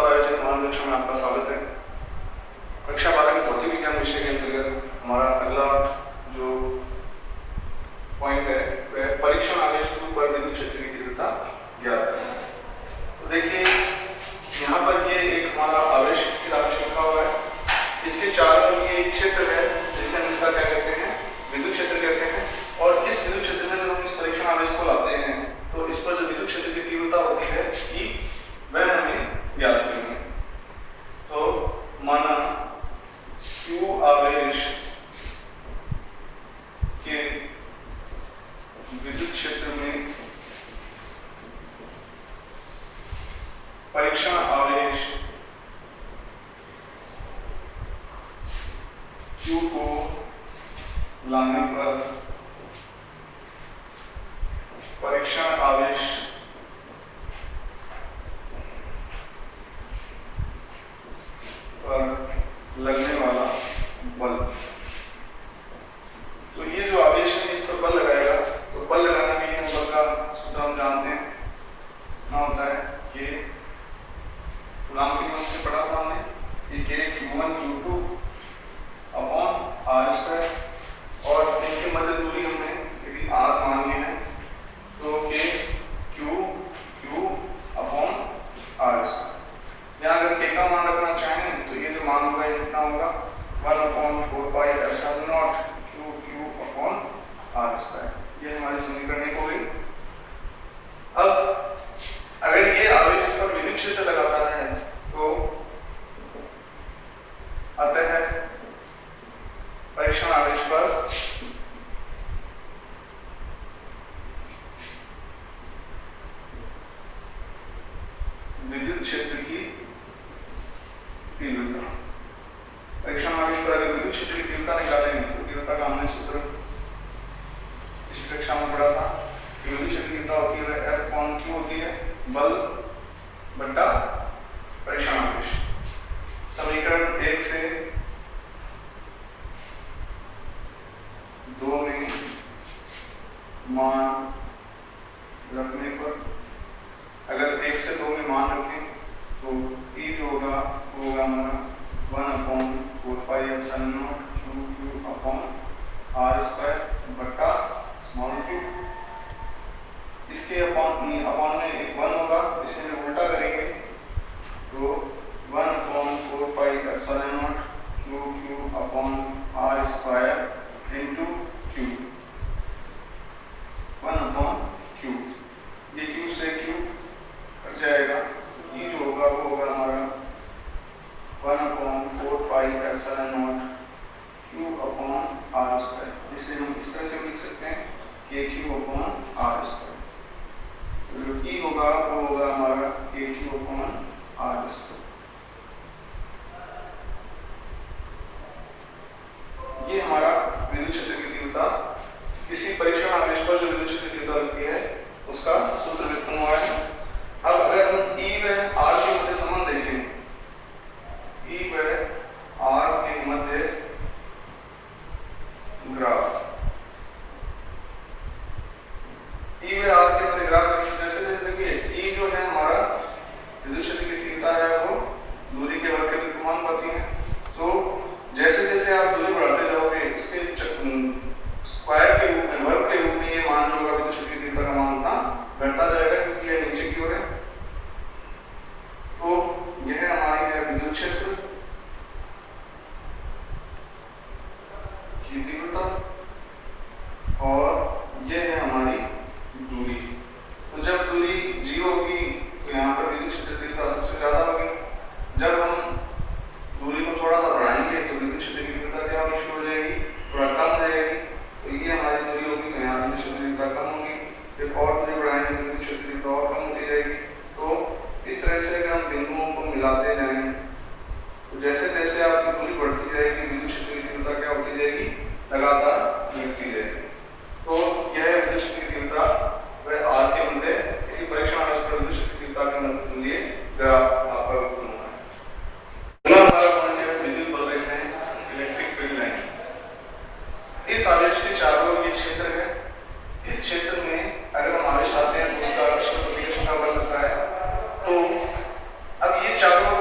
द्वारा आयोजित हमारे कक्षा में आपका स्वागत है। कक्षा 12 के भौतिक विज्ञान विषय के अंतर्गत हमारा अगला जो पॉइंट है वह परीक्षण आवेश पर विद्युत क्षेत्र की तीव्रता ज्ञात है। तो देखिए यहाँ पर ये एक हमारा आवेश स्थिर आवेश लिखा हुआ है, इसके चारों ये एक क्षेत्र है जिसे हम इसका क्या कहते हैं, विद्युत क्षेत्र कहते हैं। और इस विद्युत क्षेत्र में जब हम इस परीक्षण आवेश को लाते हैं तो इस पर जो विद्युत क्षेत्र की तीव्रता होती है कि वह हमें ज्ञात करनी है। तो माना Q आवेश के विद्युत क्षेत्र में परीक्षण आवेश Q को लाने पर परीक्षण आवेश पर लगने वाला बल। तो ये जो आवेश है इस पर बल लगाएगा, तो बल लगाने के लिए बल का सूत्र हम जानते हैं, क्या होता है कि गुलाम के नियम से पढ़ा था हमने कि K Q1 Q2 upon R square, और इनके मध्य दूरी हमने यदि R मान ली है तो K Q upon R square. यहाँ अगर K का मान रखना चाहें तो ये जो मान होगा ये कितना होगा 1/4πε0 Q अपॉन R स्क्वायर। ये हमारी समीकरण एक हो गई। अब अगर ये आवेश इस पर विद्युत क्षेत्र लगाता है तो अतः परीक्षण आवेश पर विद्युत क्षेत्र की तीव्रता, परीक्षण आवेश पर अगर विद्युत क्षेत्र की तीव्रता निकालेंगे तो तीव्रता का हमने सूत्र पिछली कक्षा में पढ़ा था कि विद्युत क्षेत्र की तीव्रता होती है F/Q होती है बल बट्टा परीक्षण आवेश। समीकरण 1 से 2 में मान रखने पर, अगर 1 से 2 में मान रखें तो E जो होगा वो होगा हमारा 1/4πε0 Q अपॉन R स्क्वायर बट्टा स्मॉल q। इसके अपॉन में एक 1 होगा, इसे हम उल्टा करेंगे तो 1/4πε0 Q upon R square into Q 1/Q। ये Q से Q कट जाएगा, ये जो होगा वो होगा हमारा 1/4πε0 Q अपॉन R स्क्वायर। इसे हम इस तरह से लिख सकते हैं कि Q अपॉन R स्क्वायर। तो जो E होगा वो होगा हमारा Q अपॉन R स्क्वायर। ये हमारा विद्युत क्षेत्र की तीव्रता, किसी परीक्षण आवेश पर जो विद्युत क्षेत्र की तीव्रता लगती है उसका सूत्र व्युत्पन्न हुआ है। अब अगर हम E व R के मध्य संबंध देखें, E व R के मध्य ग्राफ, E व R के मध्य ग्राफ जैसे जैसे देखिए E जो है हमारा विद्युत क्षेत्र की तीव्रता है वो दूरी के वर्ग के अनुपाती है। तो जैसे जैसे आप दूरी बढ़ाते जाओगे उसके स्क्वायर के रूप में, वर्ग के रूप में ये मान जो होगा विद्युत क्षेत्र की तीव्रता का मान उतना बढ़ता जाएगा क्योंकि ये नीचे की ओर है। तो यह हमारी है विद्युत क्षेत्र की तीव्रता और यह है हमारी दूरी। तो जब दूरी 0 होगी तो यहाँ पर विद्युत क्षेत्र की तीव्रता सबसे ज्यादा होगी। जब हम दूरी को थोड़ा सा बढ़ाएंगे तो विद्युत क्षेत्र की तीव्रता क्या होनी शुरू हो जाएगी, थोड़ा कम हो जाएगी। तो ये हमारी दूरी होगी तो यहाँ विद्युत क्षेत्र की तीव्रता कम होगी। जब और दूरी बढ़ाएंगे तो विद्युत क्षेत्र की तीव्रता और कम होती जाएगी। तो इस तरह से अगर हम बिंदुओं को मिलाते जाएं तो जैसे जैसे आपकी दूरी बढ़ती जाएगी विद्युत क्षेत्र की तीव्रता क्या होती जाएगी, लगातार बढ़ती जाएगी। तो यह विद्युत क्षेत्र की तीव्रता वह R के मध्य इसी परीक्षण आवेश पर विद्युत क्षेत्र की तीव्रता के लिए ग्राफ आपका उत्पन्न हुआ है। अगला हमारा पॉइंट है विद्युत बल रेखाएं, इलेक्ट्रिक फील्ड लाइन। इस आवेश के चारों ओर ये क्षेत्र है, इस क्षेत्र में अगर हम आवेश आते हैं तो उसका प्रतिकर्षण का बल लगता है। तो अब ये चारों ओर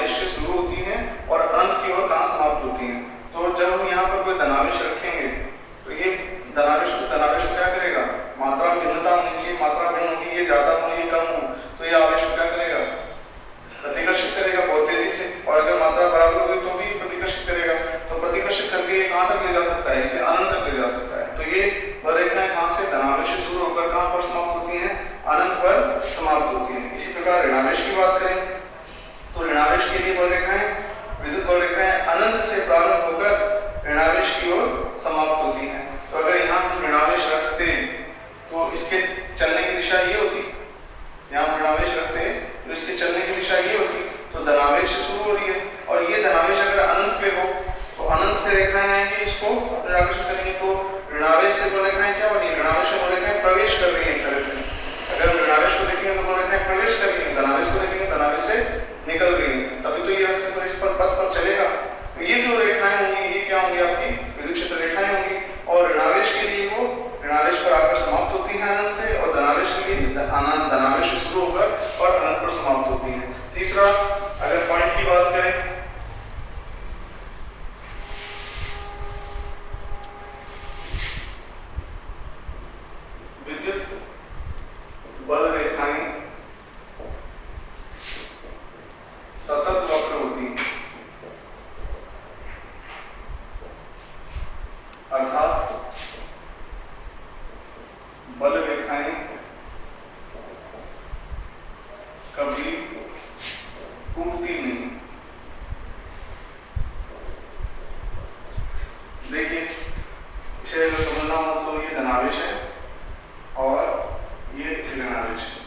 धनावेश से शुरू होती हैं और अनंत की ओर कहाँ समाप्त होती हैं। तो जब हम यहाँ पर कोई धनावेश रखेंगे तो ये धनावेश उस धनावेश को क्या करेगा, मात्रा में भिन्नता होनी चाहिए, मात्रा भिन्न होगी, ये ज्यादा हो ये कम हो तो ये आवेश को क्या करेगा, प्रतिकर्षित करेगा बहुत तेजी से, और अगर मात्रा बराबर होगी तो भी प्रतिकर्षित करेगा। तो प्रतिकर्षित करके ये कहाँ तक ले जा सकता है, इसे अनंत तक ले जा सकता है। तो ये रेखाएं कहाँ से धनावेश से शुरू होकर कहाँ पर समाप्त होती हैं, अनंत पर समाप्त होती हैं। इसी प्रकार ऋणावेश की बात करें तो ऋणावेश के लिए रेखाएं, विद्युत रेखाएं अनंत से प्रारंभ होकर ऋणावेश की ओर समाप्त होती हैं। तो अगर यहाँ हम ऋणावेश रखते तो इसके चलने की दिशा ये होती, यहाँ हम ऋणावेश रखते तो इसके चलने की दिशा ये होती। तो धनावेश से शुरू हो रही है और ये धनावेश अगर अनंत पे हो तो अनंत से रेखाएं आएंगी, इसको ऋणावेश करेंगे तो ऋणावेश से वो रेखाएं क्या हो रही है, ऋणावेश में वो रेखाएं प्रवेश कर रही है। एक तरह से अगर हम ऋणावेश को देखेंगे तो वो रेखाएं प्रवेश कर रही है, धनावेश को देखेंगे धनावेश से निकल रही है, तभी तो ये रास्ते पर इस पर पथ पर चलेगा। तो ये जो रेखाएं होंगी ये क्या होंगी, आपकी विद्युत क्षेत्र रेखाएं होंगी, और ऋणावेश के लिए वो ऋणावेश पर आकर समाप्त होती है अनंत से, और धनावेश के लिए धनावेश से शुरू होकर और अनंत पर समाप्त होती है। तीसरा अगर पॉइंट की बात करें, विद्युत बल रेखाएं सतत वक्र होती हैं, अर्थात बल रेखाएं कभी टूटती नहीं। देखिए इसे अगर समझना हो तो ये धनावेश है और ये ऋणावेश है,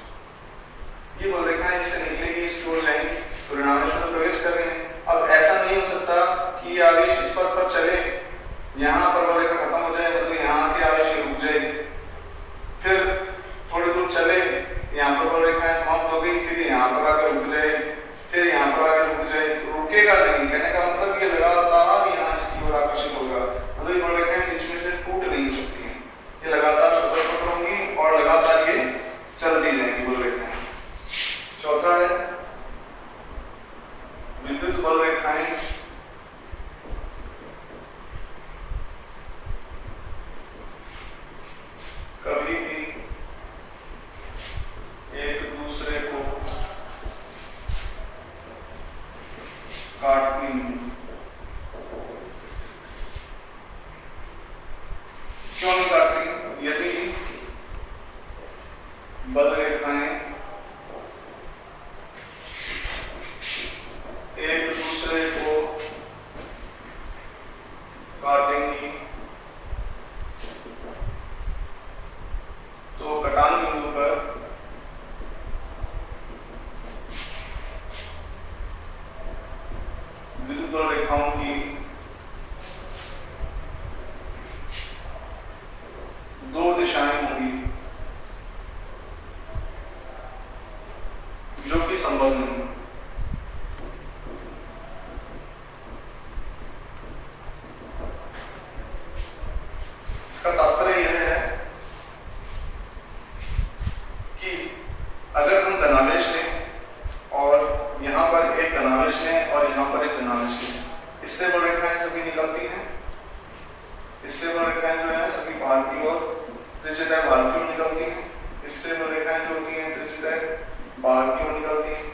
ये बल रेखाएं इससे निकलेगी, इसकी ओर जाएंगी तो ऋणावेश में प्रवेश कर रहे हैं। अब ऐसा नहीं हो सकता कि ये आवेश इस पथ पर चले, यहाँ पर बल रेखा खत्म हो जाए तो यहाँ के आवेश रुक जाए, फिर थोड़ी दूर चले यहाँ पर बल रेखाएं समाप्त हो गई, फिर यहाँ पर आकर रुक जाए, फिर यहाँ पर आकर रुक जाए, रुकेगा नहीं। कहने का मतलब ये लगातार यहाँ इसकी ओर आकर्षित होगा, मतलब ये बल रेखाएं बीच में से टूट नहीं सकती हैं, ये लगातार सतत वक्र होंगी और लगातार ये चलती रहेंगी बल रेखाएं। चौथा है विद्युत बल रेखाएं कभी भी एक दूसरे को काटती नहीं। क्यों नहीं काटती? यदि बल रेखाएं एक दूसरे को काटेंगी तो कटान बिंदु पर विद्युत बल रेखाओं की दो दिशाएं होंगी जो कि संभव नहीं। इसका तात्पर्य यह है कि अगर हम धनावेश लें और यहाँ पर एक धनावेश लें और यहाँ पर एक धनावेश लें, इससे बल रेखाएं सभी निकलती हैं, इससे बल रेखाएं जो है सभी बाहर की ओर त्रिज्यता बाहर की ओर निकलती हैं, इससे बल रेखाएं जो होती हैं त्रिज्यता बाहर की ओर निकलती हैं।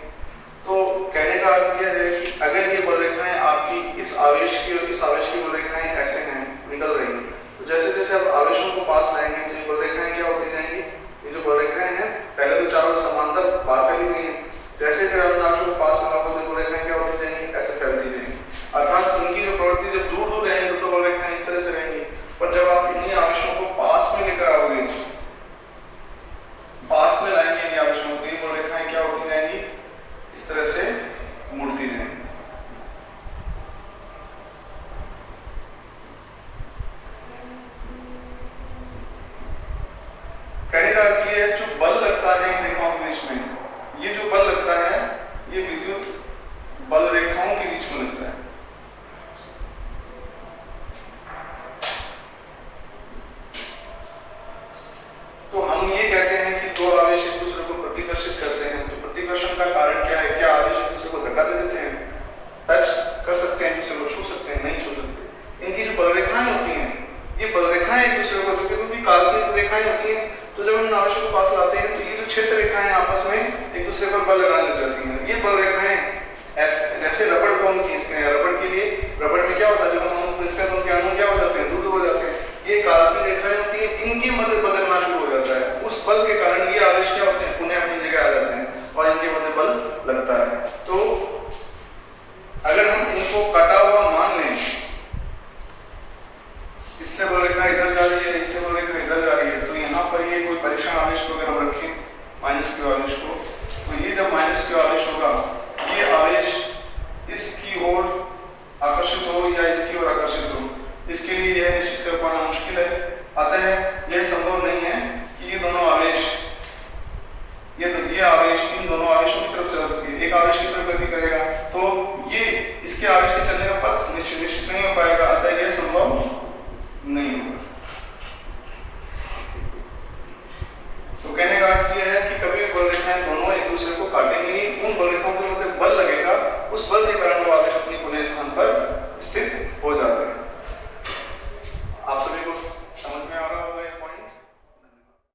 तो कहने का अर्थ यह है कि अगर ये बल रेखाएं आपकी इस आवेश की और इस आवेश की बल रेखाएं ऐसे हैं निकल रही हैं, तो जैसे जैसे आप आवेशों को पास लाएंगे तो ये बल रेखाएं क्या होती जाएंगी, ये जो बल रेखाएं हैं पहले तो चारों समांतर बाहर फैली हुई हैं, जैसे फिर आप आवेशों को पास में लाओगे तो बल रेखाएं क्या होती जाएंगी, ऐसे फैलती जाएंगी। अर्थात उनकी जो प्रवृत्ति जब दूर दूर रहेंगी तो बल रेखाएं इस तरह से रहेंगी, पर जब आप इन्हीं आवेशों को पास में लेकर आओगे, पास में लाएंगे इन्हीं आवेशों को, तो ये बल रेखाएं क्या होती जाएंगी, इस तरह से मुड़ती जाएंगी। कहने का अर्थ ये है जो बल लगता है इन रेखाओं के बीच में, ये जो बल लगता है ये विद्युत में एक दूसरे पर बल लगाने लग जाती हैं। ये बल रेखाएं ऐसे जैसे रबड़ को हम खींचते हैं, रबड़ के लिए रबड़ में क्या होता है, जब हम खींचते हैं तो उनके अणु क्या हो जाते हैं, दूर हो जाते हैं। ये काल्पनिक रेखाएं होती हैं, इनके मध्य बल लगना शुरू हो जाता है। उस बल के कारण ये आवेश क्या होते हैं, पुनः अपनी जगह आ जाते हैं और इनके मध्य बल लगता है। तो अगर हम इनको कटा हुआ मान लें, इससे बल रेखा इधर जा रही है, इससे बल रेखा इधर जा रही है, तो यहाँ पर ये कोई परीक्षण आवेश को अगर हम रखें माइनस क्यू आवेश को, तो ये जब माइनस क्यू आवेश होगा, ये आवेश इसकी ओर आकर्षित हो या इसकी ओर आकर्षित हो, इसके लिए यह निश्चित कर पाना मुश्किल है। अतः यह संभव नहीं है कि ये दोनों आवेश ये आवेश इन दोनों आवेशों की तरफ चल सके। एक आवेश की तरफ गति करेगा तो ये इसके आवेश के चलने का पथ निश्चित नहीं हो पाएगा, अतः यह संभव नहीं होगा। तो कहने का अर्थ यह है कि कभी बल रेखाएं दोनों एक दूसरे को काटे